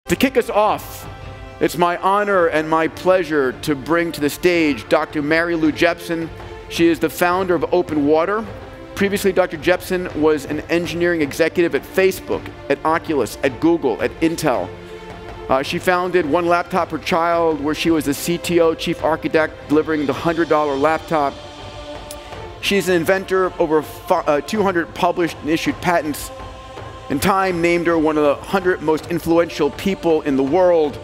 To kick us off, it's my honor and my pleasure to bring to the stage Dr. Mary Lou Jepsen. She is the founder of Open Water. Previously, Dr. Jepsen was an engineering executive at Facebook, at Oculus, at Google, at Intel. She founded One Laptop Per Child, where she was the CTO, chief architect, delivering the $100 laptop. She's an inventor of over 200 published and issued patents. And Time named her one of the 100 most influential people in the world.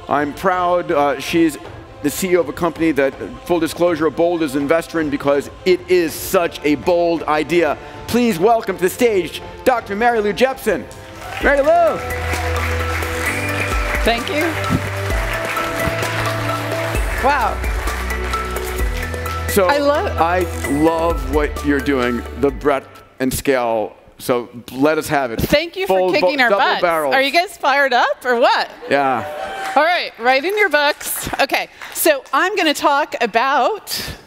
I'm proud she's the CEO of a company that, full disclosure, Bold is an investor in because it is such a bold idea. Please welcome to the stage Dr. Mary Lou Jepsen. Mary Lou. Thank you. Wow. So I love what you're doing, the breadth and scale. So let us have it. Thank you for kicking our butts. Barrels. Are you guys fired up or what? Yeah. All right, write in your books. Okay, so I'm going to talk about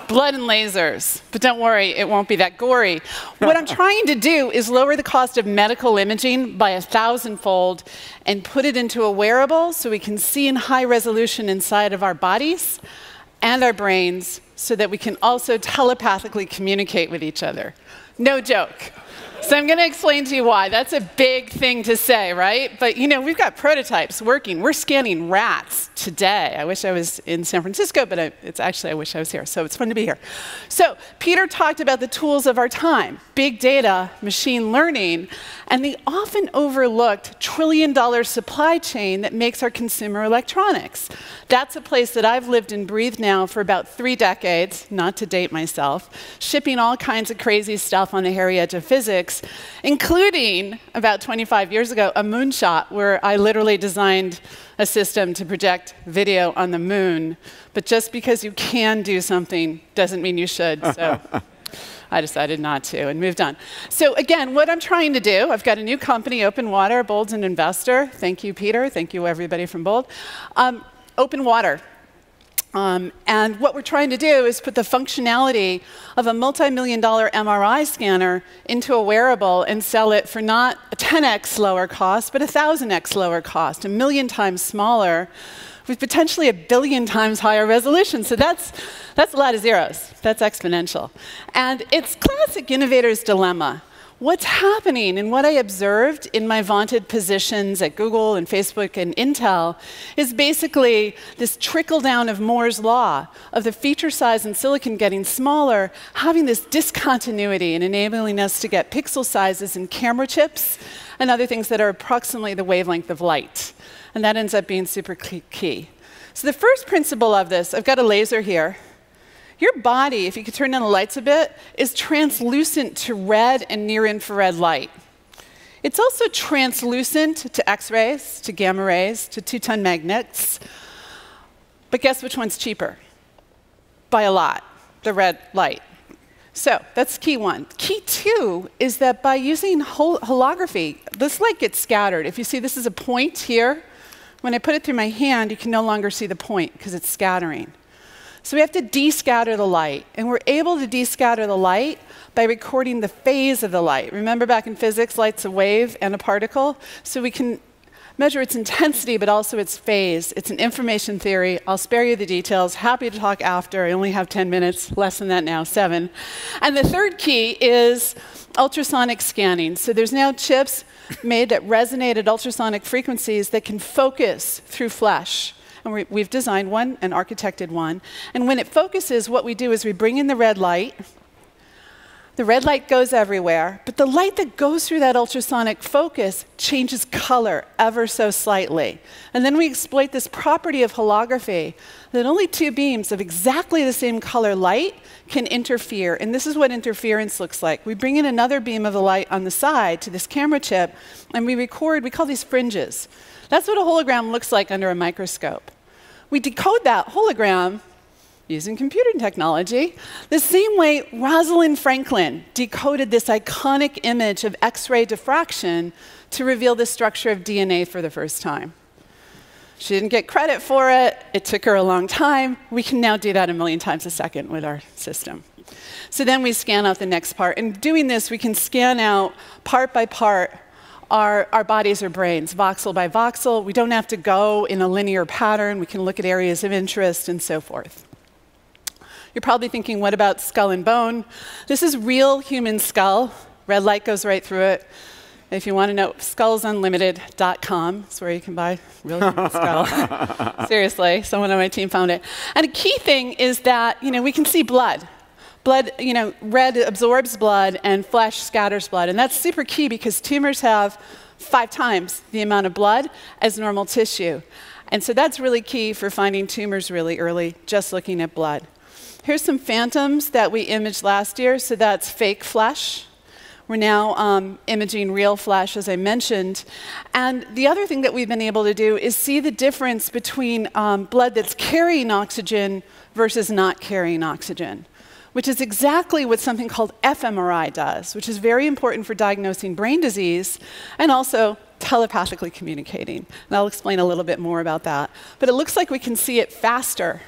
blood and lasers. But don't worry, it won't be that gory. What I'm trying to do is lower the cost of medical imaging by 1,000-fold and put it into a wearable so we can see in high resolution inside of our bodies and our brains so that we can also telepathically communicate with each other. No joke. So I'm going to explain to you why. That's a big thing to say, right? But you know, we've got prototypes working. We're scanning rats today. I wish I was in San Francisco, but it's actually, I wish I was here. So it's fun to be here. So Peter talked about the tools of our time, big data, machine learning, and the often overlooked trillion-dollar supply chain that makes our consumer electronics. That's a place that I've lived and breathed now for about 3 decades, not to date myself, shipping all kinds of crazy stuff on the hairy edge of physics, including, about 25 years ago, a moonshot where I literally designed a system to project video on the moon. But just because you can do something doesn't mean you should. So I decided not to and moved on. So again, what I'm trying to do, I've got a new company, Open Water. Bold's an investor. Thank you, Peter. Thank you, everybody from Bold. Open Water. And what we're trying to do is put the functionality of a multi-million-dollar MRI scanner into a wearable and sell it for not a 10x lower cost, but a 1,000x lower cost, 1,000,000 times smaller, with potentially 1,000,000,000 times higher resolution. So that's a lot of zeros. That's exponential. And it's classic innovator's dilemma. What's happening and what I observed in my vaunted positions at Google and Facebook and Intel is basically this trickle down of Moore's law, of the feature size in silicon getting smaller, having this discontinuity and enabling us to get pixel sizes in camera chips and other things that are approximately the wavelength of light. And that ends up being super key. So the first principle of this, I've got a laser here. Your body, if you could turn down the lights a bit, is translucent to red and near-infrared light. It's also translucent to X-rays, to gamma rays, to 2-ton magnets. But guess which one's cheaper? By a lot, the red light. So that's key one. Key two is that by using holography, this light gets scattered. If you see this is a point here, when I put it through my hand, you can no longer see the point because it's scattering. So we have to descatter the light, and we're able to descatter the light by recording the phase of the light. Remember back in physics, light's a wave and a particle, so we can measure its intensity, but also its phase. It's an information theory. I'll spare you the details. Happy to talk after. I only have 10 minutes, less than that now, 7. And the third key is ultrasonic scanning. So there's now chips made that resonate at ultrasonic frequencies that can focus through flesh. And we've designed one and architected one. And when it focuses, what we do is we bring in the red light. The red light goes everywhere, but the light that goes through that ultrasonic focus changes color ever so slightly. And then we exploit this property of holography that only 2 beams of exactly the same color light can interfere. And this is what interference looks like. We bring in another beam of the light on the side to this camera chip, and we record, we call these fringes. That's what a hologram looks like under a microscope. We decode that hologram using computer technology the same way Rosalind Franklin decoded this iconic image of X-ray diffraction to reveal the structure of DNA for the first time. She didn't get credit for it. It took her a long time. We can now do that 1,000,000 times a second with our system. So then we scan out the next part. And doing this, we can scan out part by part our bodies are brains, voxel by voxel. We don't have to go in a linear pattern. We can look at areas of interest and so forth. You're probably thinking, what about skull and bone? This is real human skull. Red light goes right through it. If you want to know, skullsunlimited.com is where you can buy real human skull. Seriously, someone on my team found it. And a key thing is that, we can see blood. Blood, red absorbs blood and flesh scatters blood. And that's super key because tumors have 5 times the amount of blood as normal tissue. And so that's really key for finding tumors really early, just looking at blood. Here's some phantoms that we imaged last year. So that's fake flesh. We're now imaging real flesh, as I mentioned. And the other thing that we've been able to do is see the difference between blood that's carrying oxygen versus not carrying oxygen, which is exactly what something called fMRI does, which is very important for diagnosing brain disease and also telepathically communicating. And I'll explain a little bit more about that. But it looks like we can see it faster.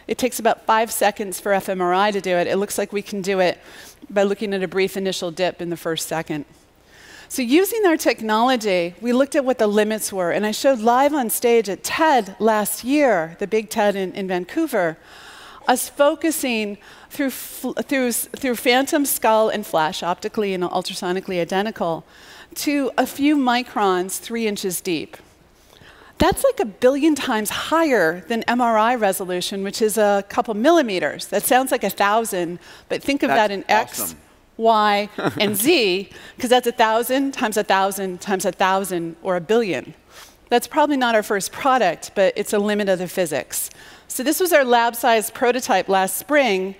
It takes about 5 seconds for fMRI to do it. It looks like we can do it by looking at a brief initial dip in the first second. So using our technology, we looked at what the limits were. And I showed live on stage at TED last year, the big TED in Vancouver, us focusing through phantom skull and flesh, optically and ultrasonically identical, to a few microns, 3 inches deep. That's like 1 billion times higher than MRI resolution, which is a couple millimeters. That sounds like 1,000, but think of that in awesome. X, Y, and Z, because that's 1,000 times 1,000 times 1,000, or 1 billion. That's probably not our first product, but it's a limit of the physics. So this was our lab-sized prototype last spring.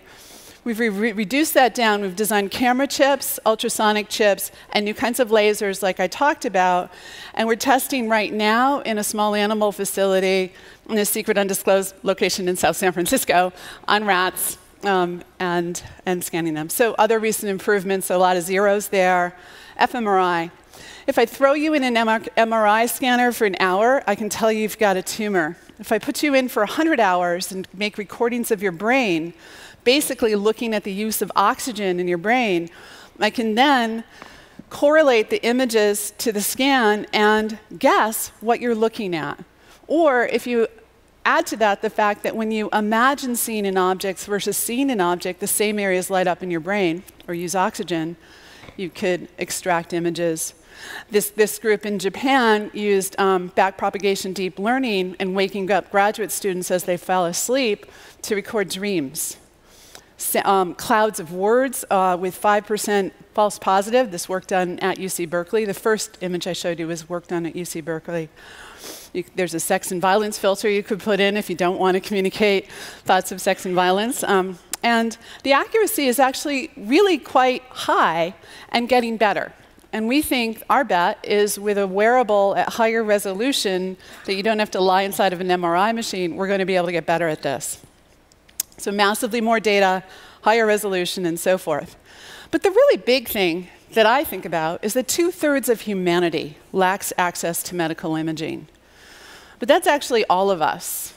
We've reduced that down. We've designed camera chips, ultrasonic chips, and new kinds of lasers like I talked about. And we're testing right now in a small animal facility in a secret undisclosed location in South San Francisco on rats and scanning them. So other recent improvements, a lot of zeros there. fMRI. If I throw you in an MRI scanner for an hour, I can tell you you've got a tumor. If I put you in for 100 hours and make recordings of your brain, basically looking at the use of oxygen in your brain, I can then correlate the images to the scan and guess what you're looking at. Or if you add to that the fact that when you imagine seeing an object versus seeing an object, the same areas light up in your brain or use oxygen, you could extract images. This group in Japan used backpropagation deep learning and waking up graduate students as they fell asleep to record dreams. Clouds of words with 5% false positive. This work done at UC Berkeley. The first image I showed you was work done at UC Berkeley. There's a sex and violence filter you could put in if you don't want to communicate thoughts of sex and violence. And the accuracy is actually really quite high and getting better. And we think our bet is with a wearable at higher resolution that you don't have to lie inside of an MRI machine, we're going to be able to get better at this. So massively more data, higher resolution, and so forth. But the really big thing that I think about is that 2/3 of humanity lacks access to medical imaging. But that's actually all of us.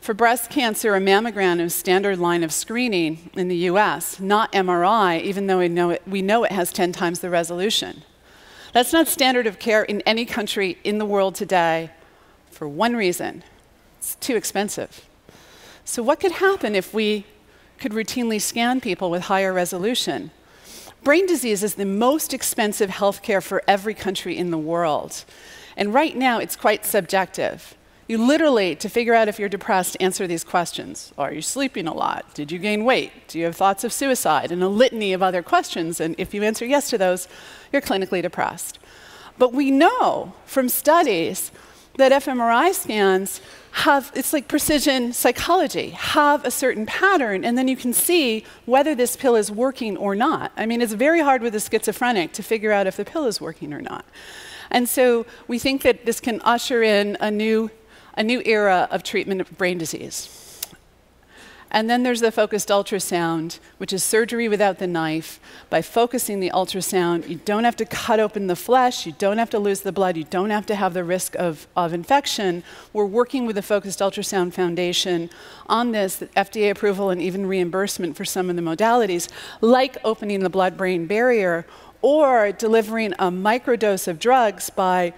For breast cancer, a mammogram is standard line of screening in the US, not MRI, even though we know it has 10 times the resolution. That's not standard of care in any country in the world today for one reason. It's too expensive. So what could happen if we could routinely scan people with higher resolution? Brain disease is the most expensive healthcare for every country in the world. And right now, it's quite subjective. You literally, to figure out if you're depressed, answer these questions. Are you sleeping a lot? Did you gain weight? Do you have thoughts of suicide? And a litany of other questions. And if you answer yes to those, you're clinically depressed. But we know from studies that fMRI scans have, it's like precision psychology, have a certain pattern, and then you can see whether this pill is working or not. I mean, it's very hard with a schizophrenic to figure out if the pill is working or not. And so we think that this can usher in a new era of treatment of brain disease. And then there's the focused ultrasound, which is surgery without the knife. By focusing the ultrasound, you don't have to cut open the flesh, you don't have to lose the blood, you don't have to have the risk of infection. We're working with the Focused Ultrasound Foundation on this, FDA approval and even reimbursement for some of the modalities, like opening the blood-brain barrier or delivering a microdose of drugs by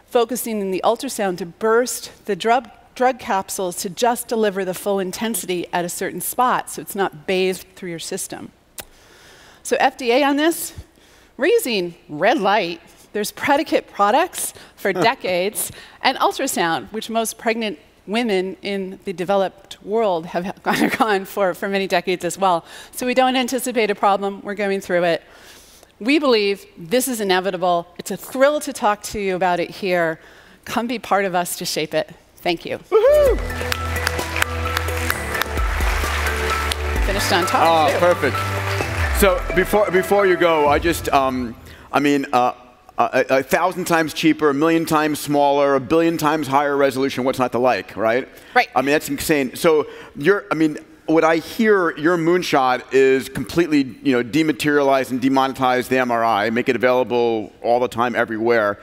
focusing in the ultrasound to burst the drug capsules to just deliver the full intensity at a certain spot, so it's not bathed through your system. So FDA on this, we're using red light. There's predicate products for decades, and ultrasound, which most pregnant women in the developed world have undergone for many decades as well. So we don't anticipate a problem. We're going through it. We believe this is inevitable. It's a thrill to talk to you about it here. Come be part of us to shape it. Thank you. Woohoo! Finished on time. Oh, perfect. So before you go, I just, I mean, 1,000 times cheaper, 1,000,000 times smaller, 1,000,000,000 times higher resolution. What's not to like, right? Right. I mean, that's insane. So what I hear, your moonshot is completely, dematerialize and demonetize the MRI, make it available all the time, everywhere.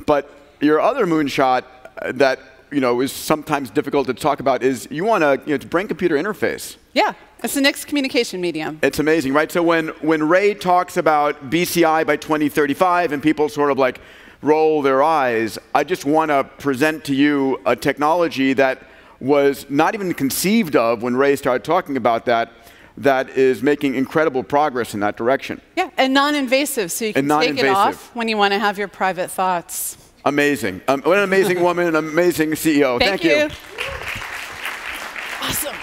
But your other moonshot that is sometimes difficult to talk about is you want to, brain-computer interface. Yeah, it's the next communication medium. It's amazing, right? So when Ray talks about BCI by 2035 and people sort of like roll their eyes, I just want to present to you a technology that was not even conceived of when Ray started talking about that is making incredible progress in that direction. Yeah, and non-invasive, so you can take it off when you want to have your private thoughts. Amazing. What an amazing woman, an amazing CEO. Thank you. Awesome.